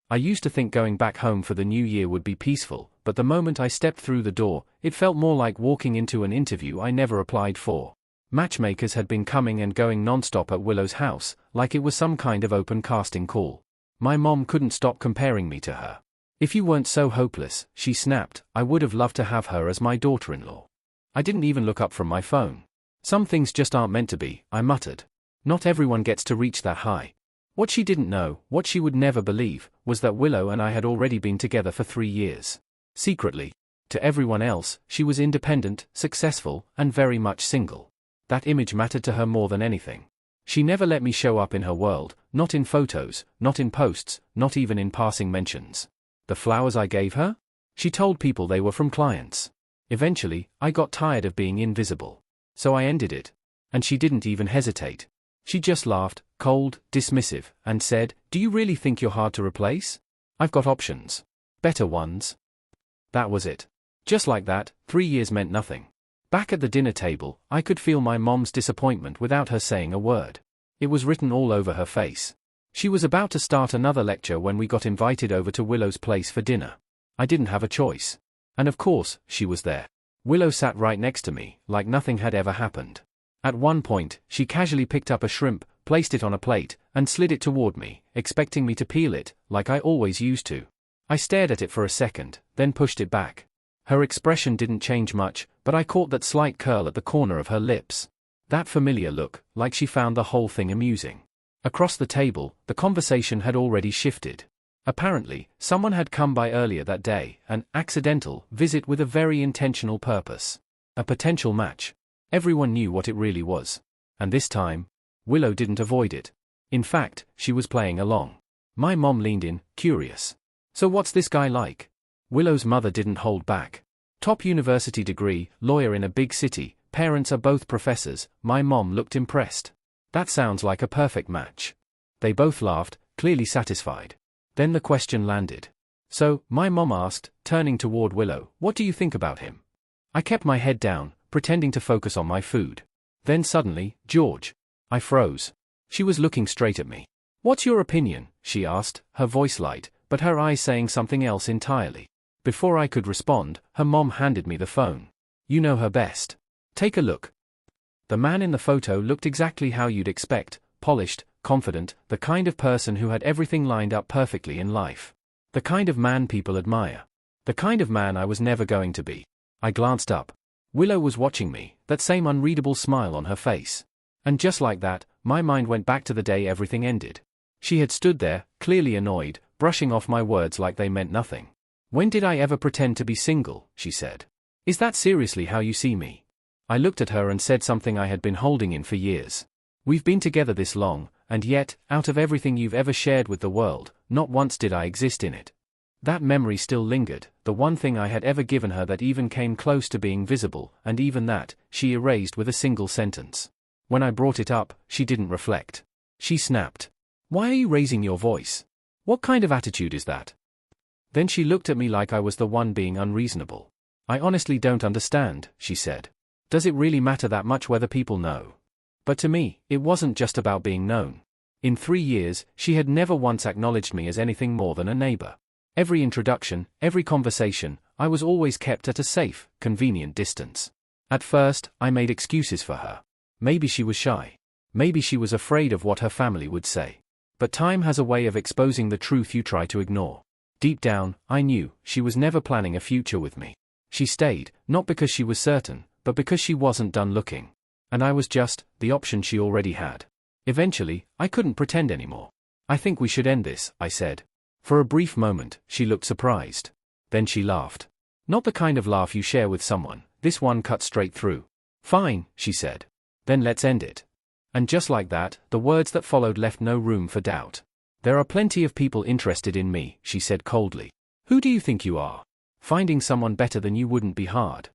I used to think going back home for the new year would be peaceful, but the moment I stepped through the door, it felt more like walking into an interview I never applied for. Matchmakers had been coming and going non-stop at Willow's house, like it was some kind of open casting call. My mom couldn't stop comparing me to her. "If you weren't so hopeless," she snapped, "I would have loved to have her as my daughter-in-law." I didn't even look up from my phone. "Some things just aren't meant to be," I muttered. Not everyone gets to reach that high. What she didn't know, what she would never believe, was that Willow and I had already been together for 3 years. Secretly. To everyone else, she was independent, successful, and very much single. That image mattered to her more than anything. She never let me show up in her world, not in photos, not in posts, not even in passing mentions. The flowers I gave her? She told people they were from clients. Eventually, I got tired of being invisible. So I ended it. And she didn't even hesitate. She just laughed, cold, dismissive, and said, "Do you really think you're hard to replace? I've got options. Better ones." That was it. Just like that, 3 years meant nothing. Back at the dinner table, I could feel my mom's disappointment without her saying a word. It was written all over her face. She was about to start another lecture when we got invited over to Willow's place for dinner. I didn't have a choice. And of course, she was there. Willow sat right next to me, like nothing had ever happened. At one point, she casually picked up a shrimp, placed it on a plate, and slid it toward me, expecting me to peel it, like I always used to. I stared at it for a second, then pushed it back. Her expression didn't change much, but I caught that slight curl at the corner of her lips. That familiar look, like she found the whole thing amusing. Across the table, the conversation had already shifted. Apparently, someone had come by earlier that day, an accidental visit with a very intentional purpose. A potential match. Everyone knew what it really was. And this time, Willow didn't avoid it. In fact, she was playing along. My mom leaned in, curious. "So what's this guy like?" Willow's mother didn't hold back. Top university degree, lawyer in a big city, parents are both professors. My mom looked impressed. "That sounds like a perfect match." They both laughed, clearly satisfied. Then the question landed. "So," my mom asked, turning toward Willow, "what do you think about him?" I kept my head down, pretending to focus on my food. Then suddenly, "George." I froze. She was looking straight at me. "What's your opinion?" she asked, her voice light, but her eyes saying something else entirely. Before I could respond, her mom handed me the phone. "You know her best. Take a look." The man in the photo looked exactly how you'd expect, polished, confident, the kind of person who had everything lined up perfectly in life. The kind of man people admire. The kind of man I was never going to be. I glanced up. Willow was watching me, that same unreadable smile on her face. And just like that, my mind went back to the day everything ended. She had stood there, clearly annoyed, brushing off my words like they meant nothing. "When did I ever pretend to be single?" she said. "Is that seriously how you see me?" I looked at her and said something I had been holding in for years. "We've been together this long, and yet, out of everything you've ever shared with the world, not once did I exist in it." That memory still lingered, the one thing I had ever given her that even came close to being visible, and even that, she erased with a single sentence. When I brought it up, she didn't reflect. She snapped. "Why are you raising your voice? What kind of attitude is that?" Then she looked at me like I was the one being unreasonable. "I honestly don't understand," she said. "Does it really matter that much whether people know?" But to me, it wasn't just about being known. In 3 years, she had never once acknowledged me as anything more than a neighbor. Every introduction, every conversation, I was always kept at a safe, convenient distance. At first, I made excuses for her. Maybe she was shy. Maybe she was afraid of what her family would say. But time has a way of exposing the truth you try to ignore. Deep down, I knew she was never planning a future with me. She stayed, not because she was certain, but because she wasn't done looking. And I was just the option she already had. Eventually, I couldn't pretend anymore. "I think we should end this," I said. For a brief moment, she looked surprised. Then she laughed. Not the kind of laugh you share with someone, this one cut straight through. "Fine," she said. "Then let's end it." And just like that, the words that followed left no room for doubt. "There are plenty of people interested in me," she said coldly. "Who do you think you are? Finding someone better than you wouldn't be hard."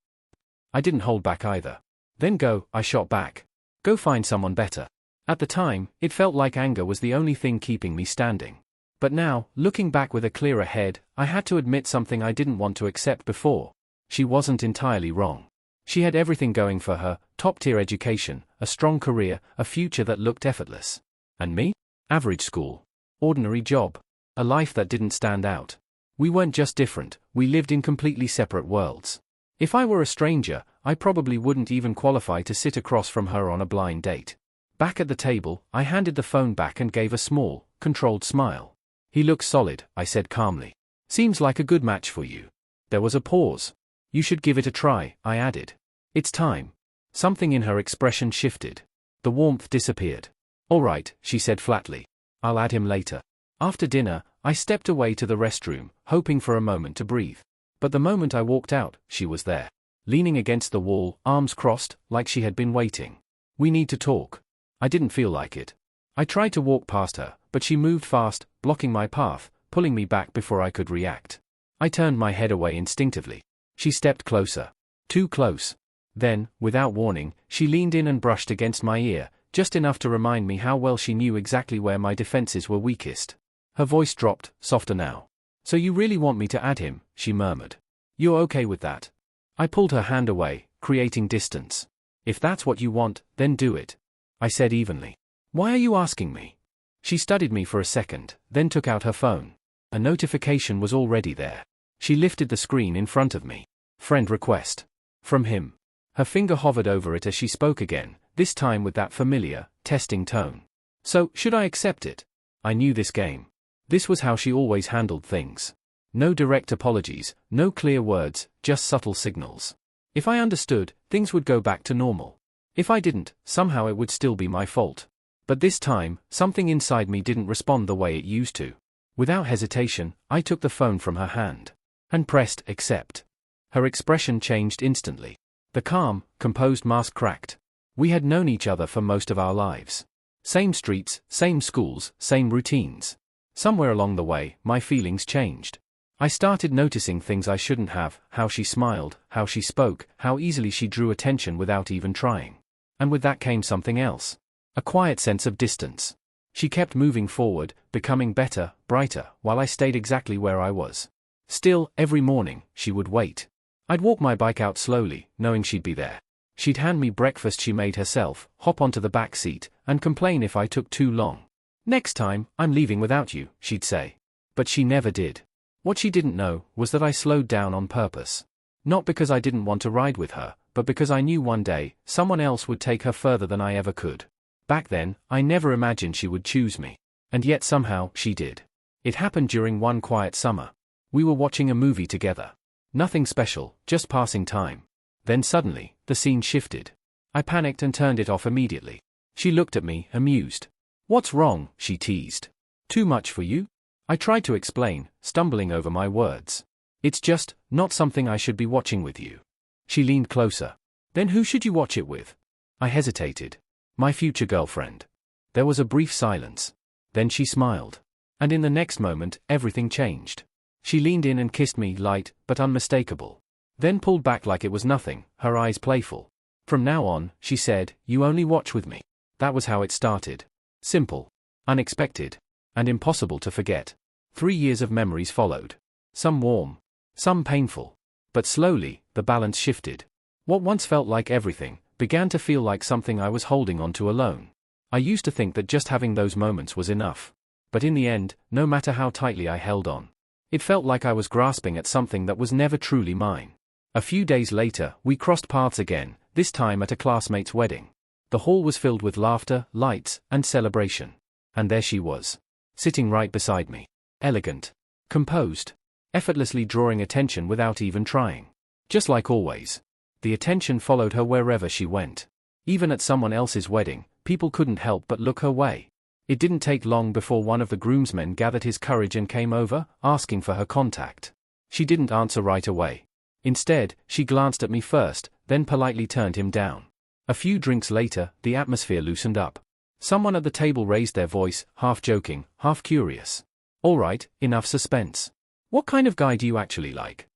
I didn't hold back either. "Then go," I shot back. "Go find someone better." At the time, it felt like anger was the only thing keeping me standing. But now, looking back with a clearer head, I had to admit something I didn't want to accept before. She wasn't entirely wrong. She had everything going for her, top-tier education, a strong career, a future that looked effortless. And me? Average school. Ordinary job. A life that didn't stand out. We weren't just different, we lived in completely separate worlds. If I were a stranger, I probably wouldn't even qualify to sit across from her on a blind date. Back at the table, I handed the phone back and gave a small, controlled smile. "He looks solid," I said calmly. "Seems like a good match for you." There was a pause. "You should give it a try," I added. "It's time." Something in her expression shifted. The warmth disappeared. "All right," she said flatly. "I'll add him later." After dinner, I stepped away to the restroom, hoping for a moment to breathe. But the moment I walked out, she was there. Leaning against the wall, arms crossed, like she had been waiting. "We need to talk." I didn't feel like it. I tried to walk past her, but she moved fast, blocking my path, pulling me back before I could react. I turned my head away instinctively. She stepped closer. Too close. Then, without warning, she leaned in and brushed against my ear, just enough to remind me how well she knew exactly where my defenses were weakest. Her voice dropped, softer now. "So you really want me to add him?" she murmured. "You're okay with that?" I pulled her hand away, creating distance. "If that's what you want, then do it," I said evenly. "Why are you asking me?" She studied me for a second, then took out her phone. A notification was already there. She lifted the screen in front of me. "Friend request. From him." Her finger hovered over it as she spoke again, this time with that familiar, testing tone. "So, should I accept it?" I knew this game. This was how she always handled things. No direct apologies, no clear words, just subtle signals. If I understood, things would go back to normal. If I didn't, somehow it would still be my fault. But this time, something inside me didn't respond the way it used to. Without hesitation, I took the phone from her hand and pressed accept. Her expression changed instantly. The calm, composed mask cracked. We had known each other for most of our lives. Same streets, same schools, same routines. Somewhere along the way, my feelings changed. I started noticing things I shouldn't have, how she smiled, how she spoke, how easily she drew attention without even trying. And with that came something else. A quiet sense of distance. She kept moving forward, becoming better, brighter, while I stayed exactly where I was. Still, every morning, she would wait. I'd walk my bike out slowly, knowing she'd be there. She'd hand me breakfast she made herself, hop onto the back seat, and complain if I took too long. "Next time, I'm leaving without you," she'd say. But she never did. What she didn't know was that I slowed down on purpose. Not because I didn't want to ride with her, but because I knew one day, someone else would take her further than I ever could. Back then, I never imagined she would choose me. And yet somehow, she did. It happened during one quiet summer. We were watching a movie together. Nothing special, just passing time. Then suddenly, the scene shifted. I panicked and turned it off immediately. She looked at me, amused. "What's wrong?" she teased. "Too much for you?" I tried to explain, stumbling over my words. "It's just, not something I should be watching with you." She leaned closer. "Then who should you watch it with?" I hesitated. "My future girlfriend." There was a brief silence. Then she smiled. And in the next moment, everything changed. She leaned in and kissed me, light, but unmistakable. Then pulled back like it was nothing, her eyes playful. "From now on," she said, "you only watch with me." That was how it started. Simple. Unexpected. And impossible to forget. 3 years of memories followed. Some warm. Some painful. But slowly, the balance shifted. What once felt like everything, began to feel like something I was holding on to alone. I used to think that just having those moments was enough. But in the end, no matter how tightly I held on, it felt like I was grasping at something that was never truly mine. A few days later, we crossed paths again, this time at a classmate's wedding. The hall was filled with laughter, lights, and celebration. And there she was. Sitting right beside me. Elegant. Composed. Effortlessly drawing attention without even trying. Just like always. The attention followed her wherever she went. Even at someone else's wedding, people couldn't help but look her way. It didn't take long before one of the groomsmen gathered his courage and came over, asking for her contact. She didn't answer right away. Instead, she glanced at me first, then politely turned him down. A few drinks later, the atmosphere loosened up. Someone at the table raised their voice, half joking, half curious. "All right, enough suspense. What kind of guy do you actually like?"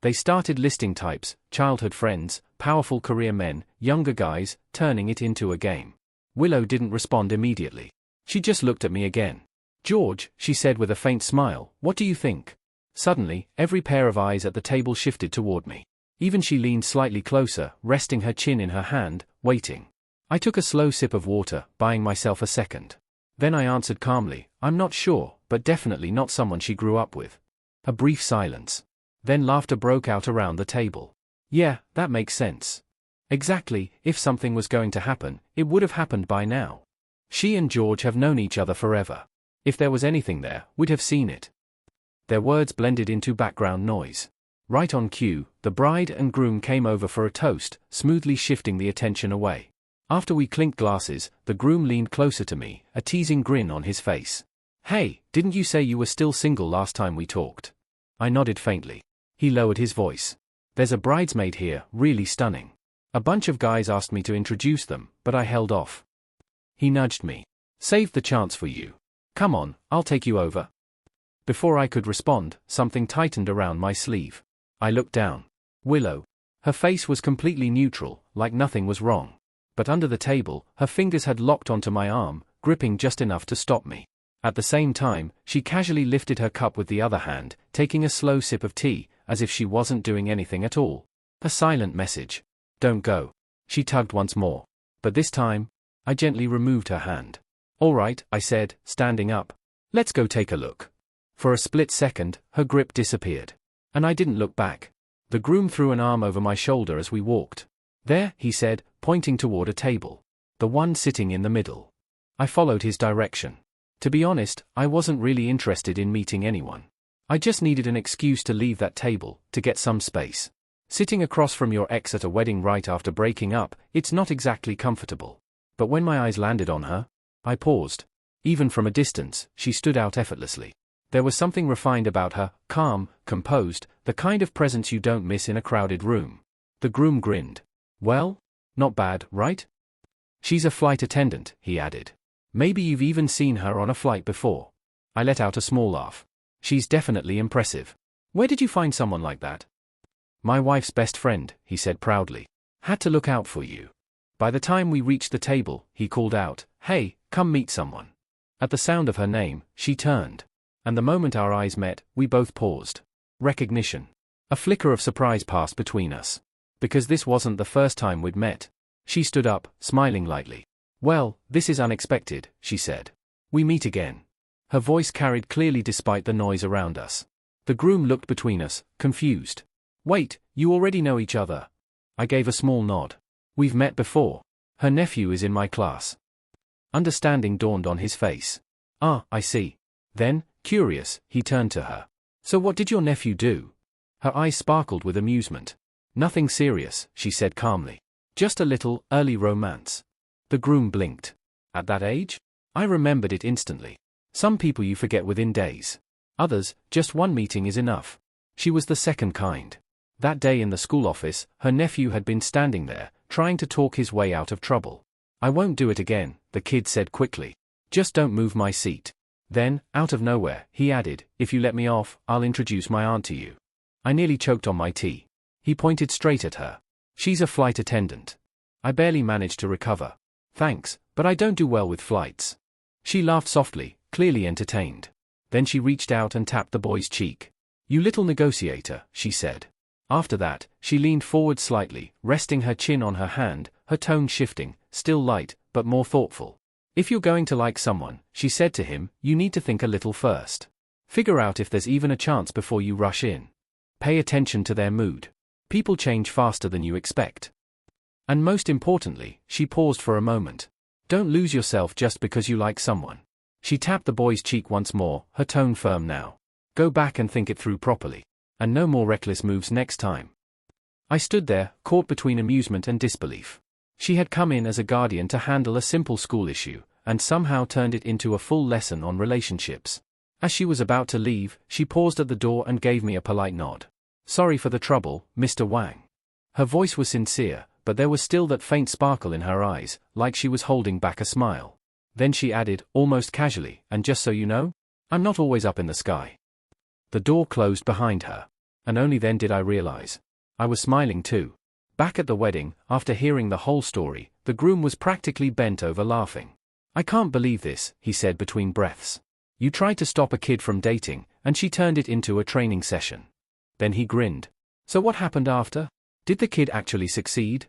They started listing types: childhood friends, powerful career men, younger guys, turning it into a game. Willow didn't respond immediately. She just looked at me again. "George," she said with a faint smile, "what do you think?" Suddenly, every pair of eyes at the table shifted toward me. Even she leaned slightly closer, resting her chin in her hand, waiting. I took a slow sip of water, buying myself a second. Then I answered calmly, I'm not sure, but definitely not someone she grew up with. A brief silence. Then laughter broke out around the table. Yeah, that makes sense. Exactly, if something was going to happen, it would have happened by now. She and George have known each other forever. If there was anything there, we'd have seen it. Their words blended into background noise. Right on cue, the bride and groom came over for a toast, smoothly shifting the attention away. After we clinked glasses, the groom leaned closer to me, a teasing grin on his face. Hey, didn't you say you were still single last time we talked? I nodded faintly. He lowered his voice. There's a bridesmaid here, really stunning. A bunch of guys asked me to introduce them, but I held off. He nudged me. Saved the chance for you. Come on, I'll take you over. Before I could respond, something tightened around my sleeve. I looked down. Willow. Her face was completely neutral, like nothing was wrong. But under the table, her fingers had locked onto my arm, gripping just enough to stop me. At the same time, she casually lifted her cup with the other hand, taking a slow sip of tea, as if she wasn't doing anything at all. A silent message. Don't go. She tugged once more. But this time, I gently removed her hand. All right, I said, standing up. Let's go take a look. For a split second, her grip disappeared. And I didn't look back. The groom threw an arm over my shoulder as we walked. There, he said, pointing toward a table. The one sitting in the middle. I followed his direction. To be honest, I wasn't really interested in meeting anyone. I just needed an excuse to leave that table, to get some space. Sitting across from your ex at a wedding right after breaking up, it's not exactly comfortable. But when my eyes landed on her, I paused. Even from a distance, she stood out effortlessly. There was something refined about her, calm, composed, the kind of presence you don't miss in a crowded room. The groom grinned. Well, not bad, right? She's a flight attendant, he added. Maybe you've even seen her on a flight before. I let out a small laugh. She's definitely impressive. Where did you find someone like that? My wife's best friend, he said proudly. Had to look out for you. By the time we reached the table, he called out, Hey, come meet someone. At the sound of her name, she turned. And the moment our eyes met, we both paused. Recognition. A flicker of surprise passed between us. Because this wasn't the first time we'd met. She stood up, smiling lightly. Well, this is unexpected, she said. We meet again. Her voice carried clearly despite the noise around us. The groom looked between us, confused. Wait, you already know each other? I gave a small nod. We've met before. Her nephew is in my class. Understanding dawned on his face. Ah, I see. Then, curious, he turned to her. So what did your nephew do? Her eyes sparkled with amusement. Nothing serious, she said calmly. Just a little, early romance. The groom blinked. At that age? I remembered it instantly. Some people you forget within days. Others, just one meeting is enough. She was the second kind. That day in the school office, her nephew had been standing there, trying to talk his way out of trouble. I won't do it again, the kid said quickly. Just don't move my seat. Then, out of nowhere, he added, if you let me off, I'll introduce my aunt to you. I nearly choked on my tea. He pointed straight at her. She's a flight attendant. I barely managed to recover. Thanks, but I don't do well with flights. She laughed softly, clearly entertained. Then she reached out and tapped the boy's cheek. You little negotiator, she said. After that, she leaned forward slightly, resting her chin on her hand, her tone shifting, still light, but more thoughtful. If you're going to like someone, she said to him, you need to think a little first. Figure out if there's even a chance before you rush in. Pay attention to their mood. People change faster than you expect. And most importantly, she paused for a moment. Don't lose yourself just because you like someone. She tapped the boy's cheek once more, her tone firm now. Go back and think it through properly. And no more reckless moves next time. I stood there, caught between amusement and disbelief. She had come in as a guardian to handle a simple school issue, and somehow turned it into a full lesson on relationships. As she was about to leave, she paused at the door and gave me a polite nod. Sorry for the trouble, Mr. Wang. Her voice was sincere, but there was still that faint sparkle in her eyes, like she was holding back a smile. Then she added, almost casually, and just so you know, I'm not always up in the sky. The door closed behind her. And only then did I realize. I was smiling too. Back at the wedding, after hearing the whole story, the groom was practically bent over laughing. I can't believe this, he said between breaths. You tried to stop a kid from dating, and she turned it into a training session. Then he grinned. So what happened after? Did the kid actually succeed?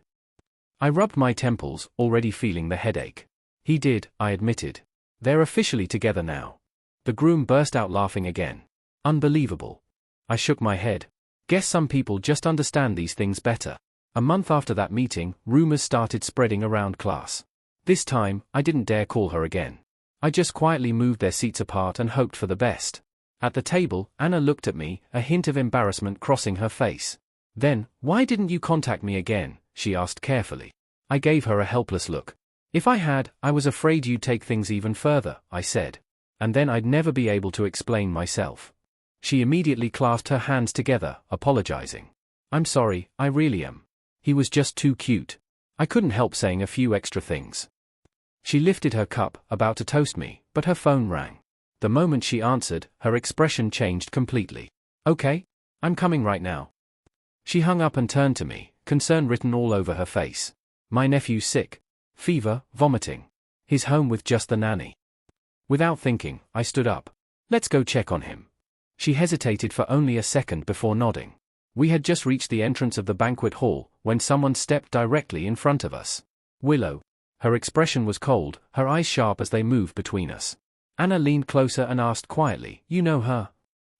I rubbed my temples, already feeling the headache. He did, I admitted. They're officially together now. The groom burst out laughing again. Unbelievable. I shook my head. Guess some people just understand these things better. A month after that meeting, rumors started spreading around class. This time, I didn't dare call her again. I just quietly moved their seats apart and hoped for the best. At the table, Anna looked at me, a hint of embarrassment crossing her face. Then, why didn't you contact me again? She asked carefully. I gave her a helpless look. If I had, I was afraid you'd take things even further, I said. And then I'd never be able to explain myself. She immediately clasped her hands together, apologizing. I'm sorry, I really am. He was just too cute. I couldn't help saying a few extra things. She lifted her cup, about to toast me, but her phone rang. The moment she answered, her expression changed completely. Okay? I'm coming right now. She hung up and turned to me, concern written all over her face. My nephew's sick. Fever, vomiting. He's home with just the nanny. Without thinking, I stood up. Let's go check on him. She hesitated for only a second before nodding. We had just reached the entrance of the banquet hall, when someone stepped directly in front of us. Willow. Her expression was cold, her eyes sharp as they moved between us. Anna leaned closer and asked quietly, You know her?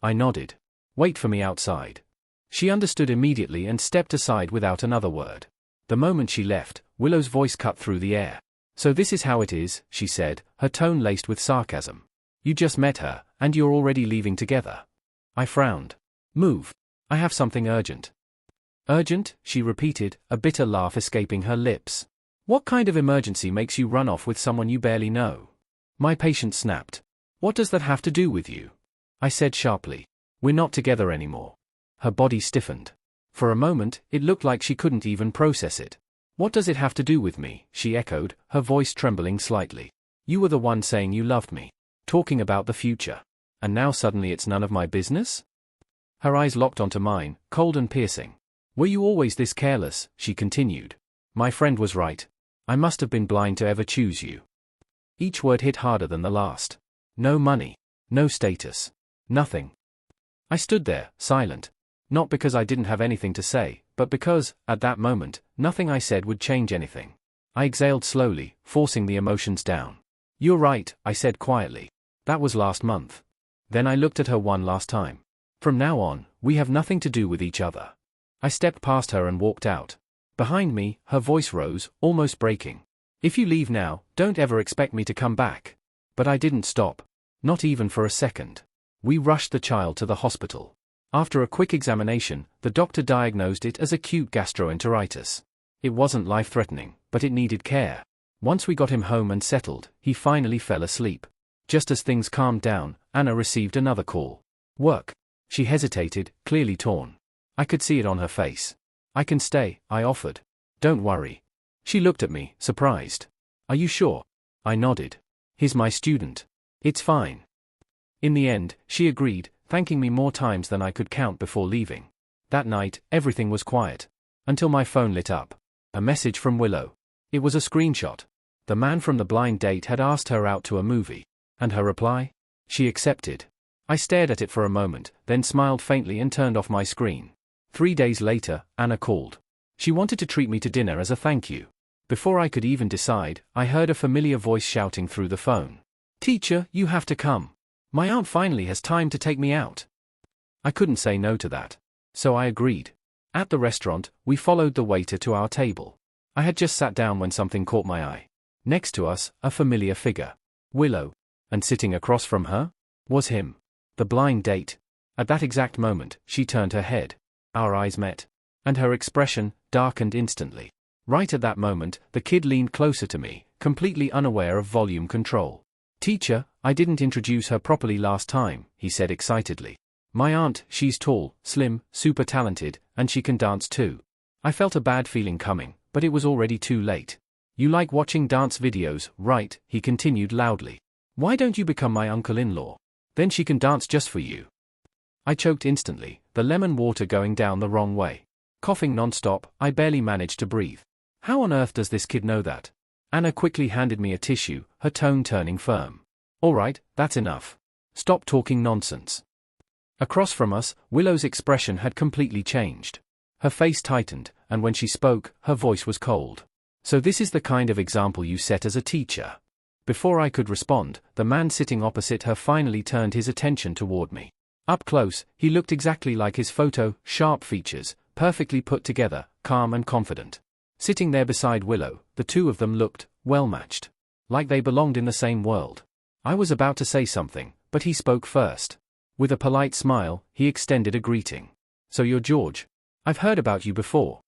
I nodded. Wait for me outside. She understood immediately and stepped aside without another word. The moment she left, Willow's voice cut through the air. So this is how it is, she said, her tone laced with sarcasm. You just met her, and you're already leaving together. I frowned. Move. I have something urgent. Urgent, she repeated, a bitter laugh escaping her lips. What kind of emergency makes you run off with someone you barely know? My patience snapped. What does that have to do with you? I said sharply. We're not together anymore. Her body stiffened. For a moment, it looked like she couldn't even process it. What does it have to do with me? She echoed, her voice trembling slightly. You were the one saying you loved me. Talking about the future. And now suddenly it's none of my business? Her eyes locked onto mine, cold and piercing. Were you always this careless? She continued. My friend was right. I must have been blind to ever choose you. Each word hit harder than the last. No money. No status. Nothing. I stood there, silent. Not because I didn't have anything to say, but because, at that moment, nothing I said would change anything. I exhaled slowly, forcing the emotions down. You're right, I said quietly. That was last month. Then I looked at her one last time. From now on, we have nothing to do with each other. I stepped past her and walked out. Behind me, her voice rose, almost breaking. If you leave now, don't ever expect me to come back. But I didn't stop. Not even for a second. We rushed the child to the hospital. After a quick examination, the doctor diagnosed it as acute gastroenteritis. It wasn't life-threatening, but it needed care. Once we got him home and settled, he finally fell asleep. Just as things calmed down, Anna received another call. Work. She hesitated, clearly torn. I could see it on her face. I can stay, I offered. Don't worry. She looked at me, surprised. Are you sure? I nodded. He's my student. It's fine. In the end, she agreed, thanking me more times than I could count before leaving. That night, everything was quiet. Until my phone lit up. A message from Willow. It was a screenshot. The man from the blind date had asked her out to a movie. And her reply? She accepted. I stared at it for a moment, then smiled faintly and turned off my screen. 3 days later, Anna called. She wanted to treat me to dinner as a thank you. Before I could even decide, I heard a familiar voice shouting through the phone. Teacher, you have to come. My aunt finally has time to take me out. I couldn't say no to that. So I agreed. At the restaurant, we followed the waiter to our table. I had just sat down when something caught my eye. Next to us, a familiar figure. Willow. And sitting across from her? Was him. The blind date. At that exact moment, she turned her head. Our eyes met. And her expression darkened instantly. Right at that moment, the kid leaned closer to me, completely unaware of volume control. Teacher, I didn't introduce her properly last time, he said excitedly. My aunt, she's tall, slim, super talented, and she can dance too. I felt a bad feeling coming, but it was already too late. You like watching dance videos, right? He continued loudly. Why don't you become my uncle-in-law? Then she can dance just for you. I choked instantly, the lemon water going down the wrong way. Coughing non-stop, I barely managed to breathe. How on earth does this kid know that? Anna quickly handed me a tissue, her tone turning firm. All right, that's enough. Stop talking nonsense. Across from us, Willow's expression had completely changed. Her face tightened, and when she spoke, her voice was cold. So this is the kind of example you set as a teacher. Before I could respond, the man sitting opposite her finally turned his attention toward me. Up close, he looked exactly like his photo, sharp features, perfectly put together, calm and confident. Sitting there beside Willow, the two of them looked well-matched. Like they belonged in the same world. I was about to say something, but he spoke first. With a polite smile, he extended a greeting. "So you're George? I've heard about you before."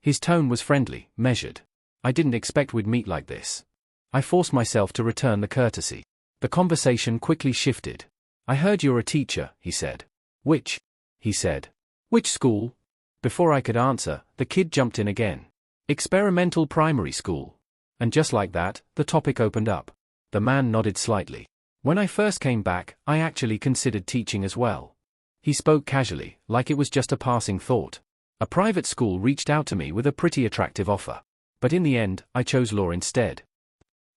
His tone was friendly, measured. I didn't expect we'd meet like this. I forced myself to return the courtesy. The conversation quickly shifted. "I heard you're a teacher," he said. "Which?" he said. "Which school?" Before I could answer, the kid jumped in again. "Experimental primary school." And just like that, the topic opened up. The man nodded slightly. "When I first came back, I actually considered teaching as well." He spoke casually, like it was just a passing thought. "A private school reached out to me with a pretty attractive offer. But in the end, I chose law instead."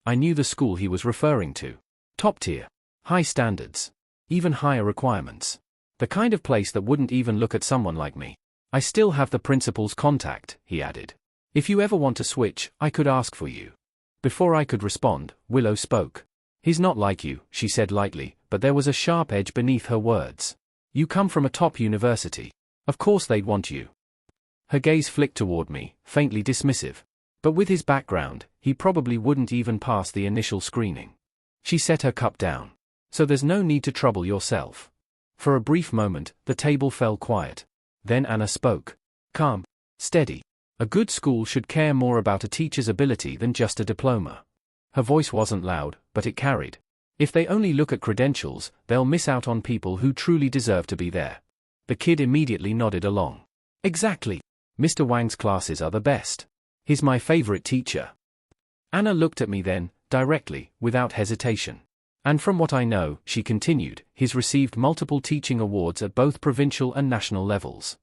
I knew the school he was referring to. Top tier. High standards. Even higher requirements. The kind of place that wouldn't even look at someone like me. "I still have the principal's contact," he added. "If you ever want to switch, I could ask for you." Before I could respond, Willow spoke. "He's not like you," she said lightly, but there was a sharp edge beneath her words. "You come from a top university. Of course they'd want you." Her gaze flicked toward me, faintly dismissive. But with his background, he probably wouldn't even pass the initial screening. She set her cup down. "So there's no need to trouble yourself." For a brief moment, the table fell quiet. Then Anna spoke. Calm. Steady. "A good school should care more about a teacher's ability than just a diploma." Her voice wasn't loud, but it carried. "If they only look at credentials, they'll miss out on people who truly deserve to be there." The kid immediately nodded along. "Exactly. Mr. Wang's classes are the best. He's my favorite teacher." Anna looked at me then, directly, without hesitation. "And from what I know," she continued, "he's received multiple teaching awards at both provincial and national levels."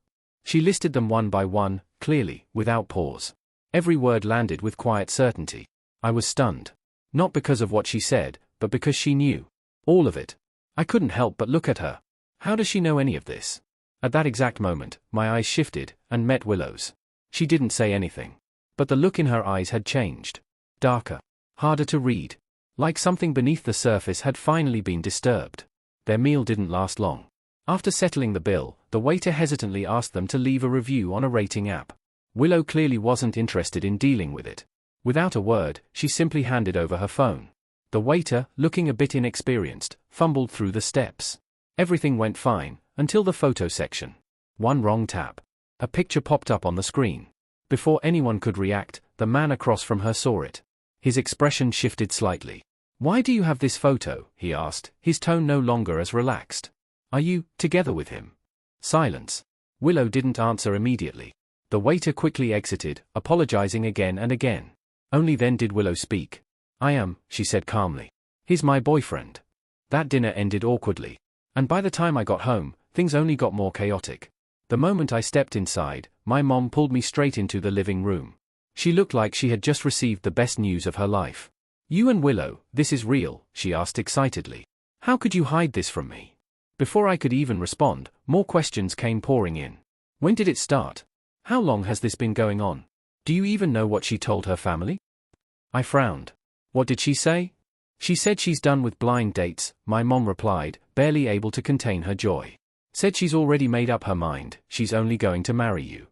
She listed them one by one, clearly, without pause. Every word landed with quiet certainty. I was stunned. Not because of what she said, but because she knew. All of it. I couldn't help but look at her. How does she know any of this? At that exact moment, my eyes shifted, and met Willow's. She didn't say anything. But the look in her eyes had changed. Darker. Harder to read. Like something beneath the surface had finally been disturbed. Their meal didn't last long. After settling the bill, the waiter hesitantly asked them to leave a review on a rating app. Willow clearly wasn't interested in dealing with it. Without a word, she simply handed over her phone. The waiter, looking a bit inexperienced, fumbled through the steps. Everything went fine, until the photo section. One wrong tap. A picture popped up on the screen. Before anyone could react, the man across from her saw it. His expression shifted slightly. "Why do you have this photo?" he asked, his tone no longer as relaxed. "Are you together with him?" Silence. Willow didn't answer immediately. The waiter quickly exited, apologizing again and again. Only then did Willow speak. "I am," she said calmly. "He's my boyfriend." That dinner ended awkwardly. And by the time I got home, things only got more chaotic. The moment I stepped inside, my mom pulled me straight into the living room. She looked like she had just received the best news of her life. "You and Willow, this is real?" she asked excitedly. "How could you hide this from me?" Before I could even respond, more questions came pouring in. "When did it start? How long has this been going on? Do you even know what she told her family?" I frowned. "What did she say?" "She said she's done with blind dates," my mom replied, barely able to contain her joy. "Said she's already made up her mind, she's only going to marry you."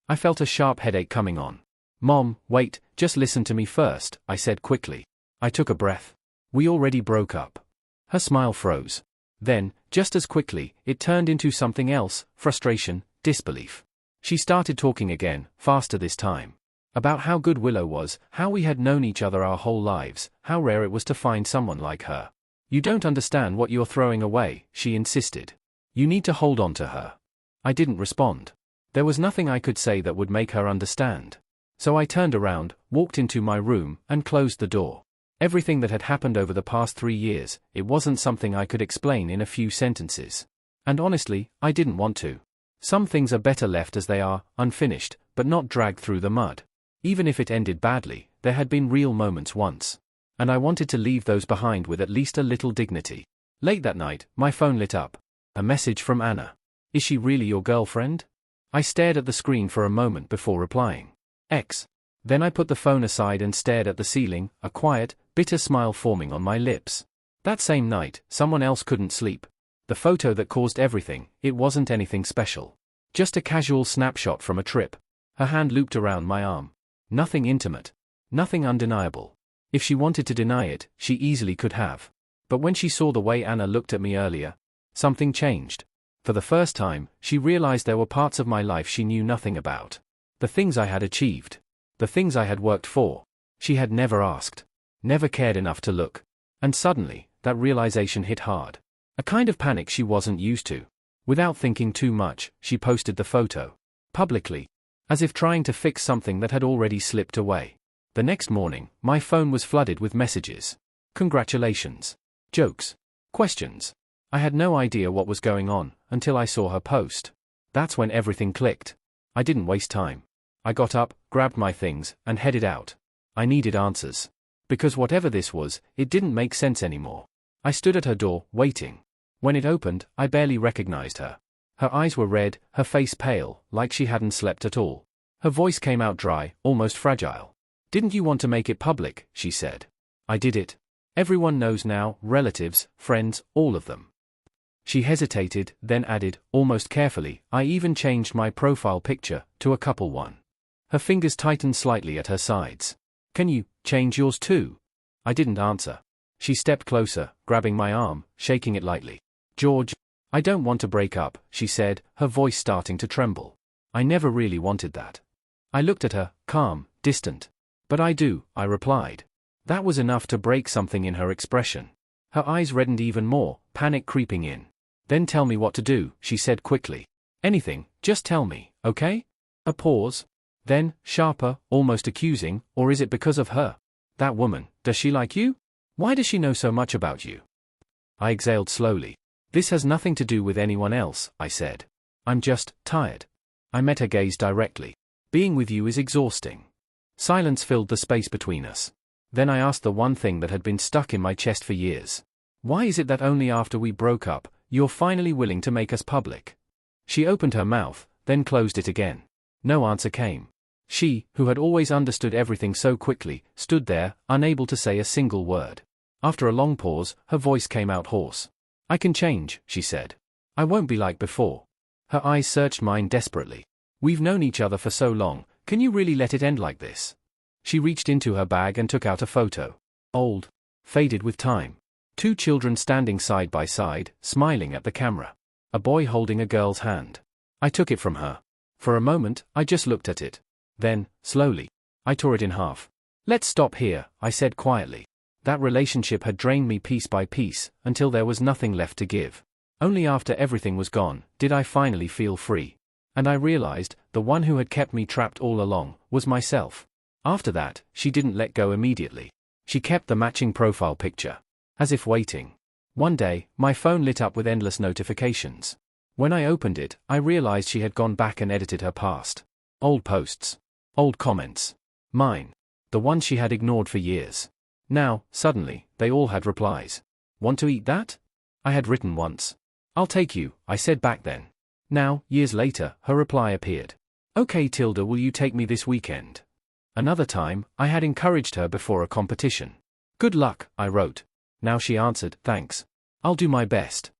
I felt a sharp headache coming on. "Mom, wait, just listen to me first," I said quickly. I took a breath. "We already broke up." Her smile froze. Then, just as quickly, it turned into something else: frustration, disbelief. She started talking again, faster this time. About how good Willow was, how we had known each other our whole lives, how rare it was to find someone like her. "You don't understand what you're throwing away," she insisted. "You need to hold on to her." I didn't respond. There was nothing I could say that would make her understand. So I turned around, walked into my room, and closed the door. Everything that had happened over the past 3 years, it wasn't something I could explain in a few sentences. And honestly, I didn't want to. Some things are better left as they are, unfinished, but not dragged through the mud. Even if it ended badly, there had been real moments once. And I wanted to leave those behind with at least a little dignity. Late that night, my phone lit up. A message from Anna. "Is she really your girlfriend?" I stared at the screen for a moment before replying. Then I put the phone aside and stared at the ceiling, a quiet, bitter smile forming on my lips. That same night, someone else couldn't sleep. The photo that caused everything, it wasn't anything special. Just a casual snapshot from a trip. Her hand looped around my arm. Nothing intimate. Nothing undeniable. If she wanted to deny it, she easily could have. But when she saw the way Anna looked at me earlier, something changed. For the first time, she realized there were parts of my life she knew nothing about. The things I had achieved. The things I had worked for. She had never asked. Never cared enough to look. And suddenly, that realization hit hard. A kind of panic she wasn't used to. Without thinking too much, she posted the photo. Publicly. As if trying to fix something that had already slipped away. The next morning, my phone was flooded with messages. Congratulations. Jokes. Questions. I had no idea what was going on, until I saw her post. That's when everything clicked. I didn't waste time. I got up, grabbed my things, and headed out. I needed answers. Because whatever this was, it didn't make sense anymore. I stood at her door, waiting. When it opened, I barely recognized her. Her eyes were red, her face pale, like she hadn't slept at all. Her voice came out dry, almost fragile. "Didn't you want to make it public?" she said. "I did it. Everyone knows now, relatives, friends, all of them." She hesitated, then added, almost carefully, "I even changed my profile picture to a couple one." Her fingers tightened slightly at her sides. "Can you change yours too?" I didn't answer. She stepped closer, grabbing my arm, shaking it lightly. "George, I don't want to break up," she said, her voice starting to tremble. "I never really wanted that." I looked at her, calm, distant. "But I do," I replied. That was enough to break something in her expression. Her eyes reddened even more, panic creeping in. "Then tell me what to do," she said quickly. "Anything, just tell me, okay?" A pause. Then, sharper, almost accusing, "Or is it because of her? That woman, does she like you? Why does she know so much about you?" I exhaled slowly. "This has nothing to do with anyone else," I said. "I'm just tired." I met her gaze directly. "Being with you is exhausting." Silence filled the space between us. Then I asked the one thing that had been stuck in my chest for years. "Why is it that only after we broke up, you're finally willing to make us public?" She opened her mouth, then closed it again. No answer came. She, who had always understood everything so quickly, stood there, unable to say a single word. After a long pause, her voice came out hoarse. "I can change," she said. "I won't be like before." Her eyes searched mine desperately. "We've known each other for so long, can you really let it end like this?" She reached into her bag and took out a photo. Old. Faded with time. 2 children standing side by side, smiling at the camera. A boy holding a girl's hand. I took it from her. For a moment, I just looked at it. Then, slowly, I tore it in half. "Let's stop here," I said quietly. That relationship had drained me piece by piece, until there was nothing left to give. Only after everything was gone, did I finally feel free. And I realized, the one who had kept me trapped all along, was myself. After that, she didn't let go immediately. She kept the matching profile picture. As if waiting. One day, my phone lit up with endless notifications. When I opened it, I realized she had gone back and edited her past. Old posts. Old comments. Mine. The ones she had ignored for years. Now, suddenly, they all had replies. "Want to eat that?" I had written once. "I'll take you," I said back then. Now, years later, her reply appeared. "Okay Tilda, will you take me this weekend?" Another time, I had encouraged her before a competition. "Good luck," I wrote. Now she answered, "Thanks. I'll do my best."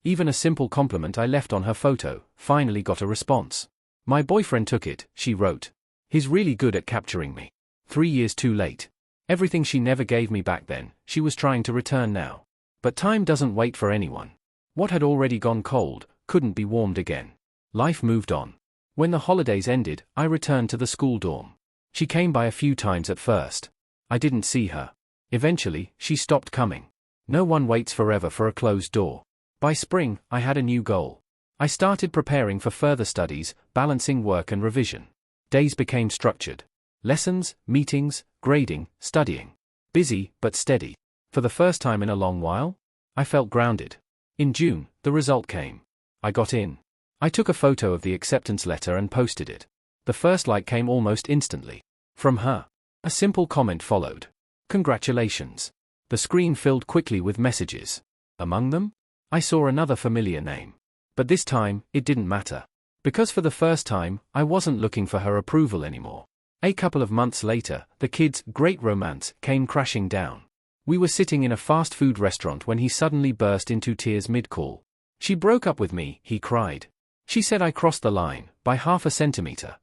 Even a simple compliment I left on her photo finally got a response. "My boyfriend took it," she wrote. "He's really good at capturing me." 3 years too late. Everything she never gave me back then, she was trying to return now. But time doesn't wait for anyone. What had already gone cold couldn't be warmed again. Life moved on. When the holidays ended, I returned to the school dorm. She came by a few times at first. I didn't see her. Eventually, she stopped coming. No one waits forever for a closed door. By spring, I had a new goal. I started preparing for further studies, balancing work and revision. Days became structured. Lessons, meetings, grading, studying. Busy, but steady. For the first time in a long while, I felt grounded. In June, the result came. I got in. I took a photo of the acceptance letter and posted it. The first like came almost instantly. From her. A simple comment followed. "Congratulations." The screen filled quickly with messages. Among them, I saw another familiar name. But this time, it didn't matter. Because for the first time, I wasn't looking for her approval anymore. A couple of months later, the kid's great romance came crashing down. We were sitting in a fast food restaurant when he suddenly burst into tears mid-call. "She broke up with me," he cried. "She said I crossed the line by half a centimeter."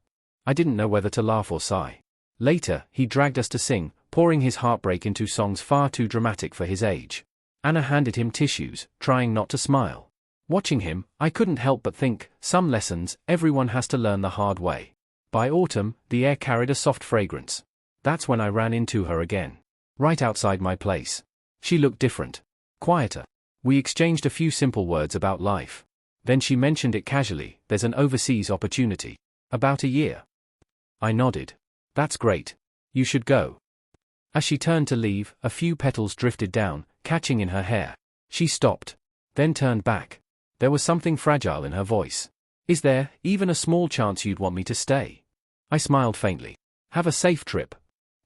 I didn't know whether to laugh or sigh. Later, he dragged us to sing, pouring his heartbreak into songs far too dramatic for his age. Anna handed him tissues, trying not to smile. Watching him, I couldn't help but think, some lessons everyone has to learn the hard way. By autumn, the air carried a soft fragrance. That's when I ran into her again. Right outside my place. She looked different. Quieter. We exchanged a few simple words about life. Then she mentioned it casually, "There's an overseas opportunity. About a year." I nodded. "That's great. You should go." As she turned to leave, a few petals drifted down, catching in her hair. She stopped. Then turned back. There was something fragile in her voice. "Is there even a small chance you'd want me to stay?" I smiled faintly. "Have a safe trip."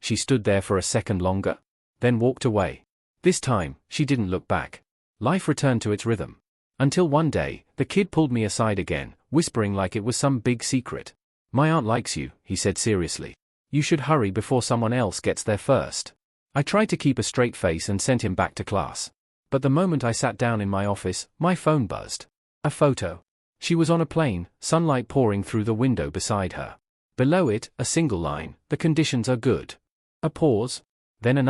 She stood there for a second longer. Then walked away. This time, she didn't look back. Life returned to its rhythm. Until one day, the kid pulled me aside again, whispering like it was some big secret. "My aunt likes you," he said seriously. "You should hurry before someone else gets there first." I tried to keep a straight face and sent him back to class. But the moment I sat down in my office, my phone buzzed. A photo. She was on a plane, sunlight pouring through the window beside her. Below it, a single line, "The conditions are good." A pause. Then another.